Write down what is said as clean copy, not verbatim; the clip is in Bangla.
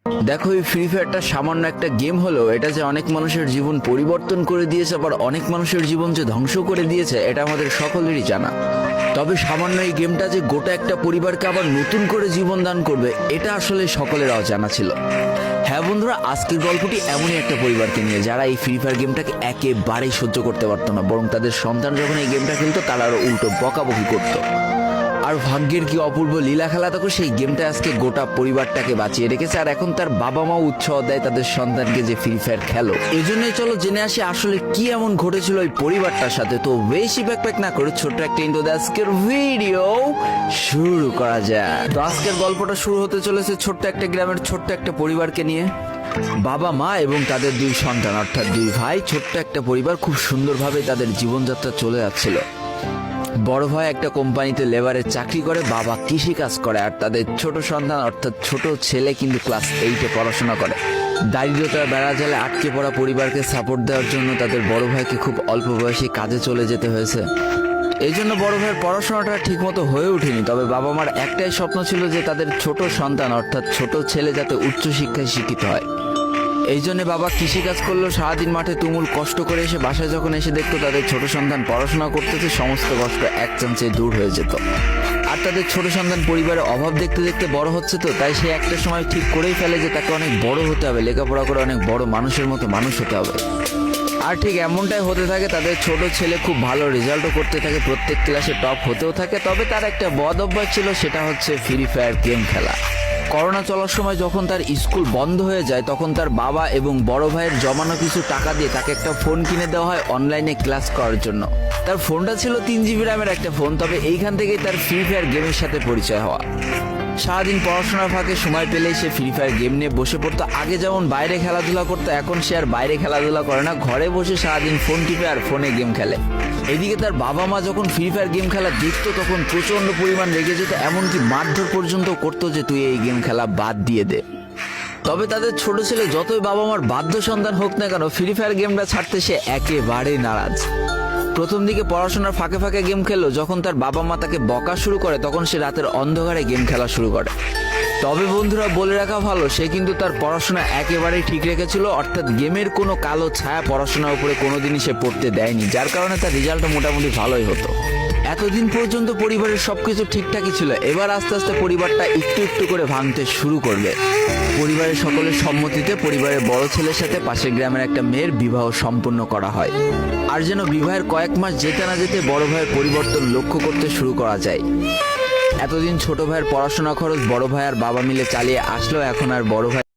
দেখো, এই ফ্রি ফায়ারটা সামান্য একটা গেম হলেও এটা যে অনেক মানুষের জীবন পরিবর্তন করে দিয়েছে, আবার অনেক মানুষের জীবন যে ধ্বংস করে দিয়েছে, এটা আমাদের সকলেরই জানা। তবে সামান্য এই গেমটা যে গোটা একটা পরিবারকে আবার নতুন করে জীবন দান করবে, এটা আসলে সকলের অজানা ছিল। হ্যাঁ বন্ধুরা, আজকের গল্পটি এমনই একটা পরিবারকে নিয়ে যারা এই ফ্রি ফায়ার গেমটাকে একেবারেই সহ্য করতে পারতো না, বরং তাদের সন্তান যখন এই গেমটা খেলতো তারা আরো উল্টো বকাবকি করতো। আর ভাগ্যের কি অপূর্ব লীলা খেলা, তখন সেই গেমটা আজকে গোটা পরিবারটাকে বাঁচিয়ে রেখেছে। আর এখন তার বাবা মা উৎসাহ দেয় তাদের সন্তানকে যে ফ্রি ফায়ার খেলো। এই জন্যই চলো জেনে আসি আসলে কি এমন ঘটেছিল ওই পরিবারটার সাথে। তো বেশি ব্যাকপ্যাক না করে ছোট্ট একটা ইন্ট্রো দিয়ে আজকের ভিডিও শুরু করা যায়। তো আজকের গল্পটা শুরু হতে চলেছে ছোট্ট একটা গ্রামের ছোট্ট একটা পরিবারকে নিয়ে। বাবা মা এবং তাদের দুই সন্তান অর্থাৎ দুই ভাই, ছোট্ট একটা পরিবার, খুব সুন্দরভাবে তাদের জীবনযাত্রা চলে যাচ্ছিল। বড় ভাই একটা কোম্পানিতে লেবারের চাকরি করে, বাবা কৃষি কাজ করে, আর তাদের ছোট সন্তান অর্থাৎ ছোট ছেলে কিন্তু ক্লাস 8-এ পড়াশোনা করে। দারিদ্রতার বেড়া জালে আটকে পড়া পরিবারকে সাপোর্ট দেওয়ার জন্য তাদের বড় ভাইকে খুব অল্প বয়সে কাজে চলে যেতে হয়েছে। এই জন্য বড় ভাইয়ের পড়াশোনাটা ঠিক মতো হয়ে ওঠেনি। তবে বাবা মার একটাই স্বপ্ন ছিল যে তাদের ছোট সন্তান অর্থাৎ ছোট ছেলে যাতে উচ্চশিক্ষায় শিক্ষিত হয়। এই জন্য বাবা কৃষিকাজ করলেও সারাদিন মাঠে তুমুল কষ্ট করে এসে বাসায় যখন এসে দেখতো তাদের ছোট সন্তান পড়াশোনা করতেছে, সমস্ত কষ্ট এক চান্সে দূর হয়ে যেত। আর তাদের ছোট সন্তান পরিবারের অভাব দেখতে দেখতে বড় হচ্ছে, তো তাই সে একটা সময় ঠিক করেই ফেলে যে তাকে অনেক বড় হতে হবে, লেখাপড়া করে অনেক বড় মানুষের মতো মানুষ হতে হবে। আর ঠিক এমনটাই হতে থাকে। তাদের ছোট ছেলে খুব ভালো রেজাল্টও করতে থাকে, প্রত্যেক ক্লাসে টপ হতেও থাকে। তবে তার একটা বদ অভ্যাস ছিল, সেটা হচ্ছে ফ্রি ফায়ার গেম খেলা। করোনা চলার সময় যখন তার স্কুল বন্ধ হয়ে যায়, তখন তার বাবা এবং বড় ভাইয়ের জমানো কিছু টাকা দিয়ে তাকে একটা ফোন কিনে দেওয়া হয় অনলাইনে ক্লাস করার জন্য। তার ফোনটা ছিল 3 GB র্যামের একটা ফোন। তবে এইখান থেকেই তার ফ্রি ফায়ার গেমের সাথে পরিচয় হওয়া। সারাদিন পড়াশোনার ফাঁকে সময় পেলেই সে ফ্রি ফায়ার গেম নিয়ে বসে পড়তো। আগে যেমন বাইরে খেলাধুলা করতো, এখন সে আর বাইরে খেলাধুলা করে না, ঘরে বসে সারাদিন ফোন টিপে আর ফোনে গেম খেলে। এদিকে তার বাবা মা যখন ফ্রি ফায়ার গেম খেলা দেখতো তখন প্রচন্ড পরিমাণ রেগে যেত, এমনকি মারধর পর্যন্ত করতো যে তুই এই গেম খেলা বাদ দিয়ে দে। তবে তাদের ছোট ছেলে যতই বাবা মার বাধ্য সন্তান হোক না কেন, ফ্রি ফায়ার গেমটা ছাড়তে সে একেবারেই নারাজ। প্রথম দিকে পড়াশোনার ফাঁকে ফাঁকে গেম খেললো, যখন তার বাবা মা তাকে বকা শুরু করে তখন সে রাতের অন্ধকারে গেম খেলা শুরু করে। তবে বন্ধুরা, বলে রাখা ভালো, সে কিন্তু তার পড়াশোনা একেবারেই ঠিক রেখেছিল, অর্থাৎ গেমের কোনো কালো ছায়া পড়াশোনার উপরে কোনোদিনই সে পড়তে দেয়নি, যার কারণে তার রেজাল্টটা মোটামুটি ভালোই হতো। এতদিন পর্যন্ত পরিবারের সবকিছু ঠিকঠাকই ছিল। এবার আস্তে আস্তে পরিবারটা একটু একটু করে ভাঙতে শুরু করবে। পরিবারের সকলের সম্মতিতে পরিবারের বড় ছেলের সাথে পাশের গ্রামের একটা মেয়ের বিবাহ সম্পন্ন করা হয়। আর যেন বিবাহের কয়েক মাস যেতে না যেতে বড় ভাইয়ের পরিবর্তন লক্ষ্য করতে শুরু করা যায়। এতদিন ছোট ভাইয়ের পড়াশোনা খরচ বড় ভাই আর বাবা মিলে চালিয়ে আসলেও এখন আর বড় ভাই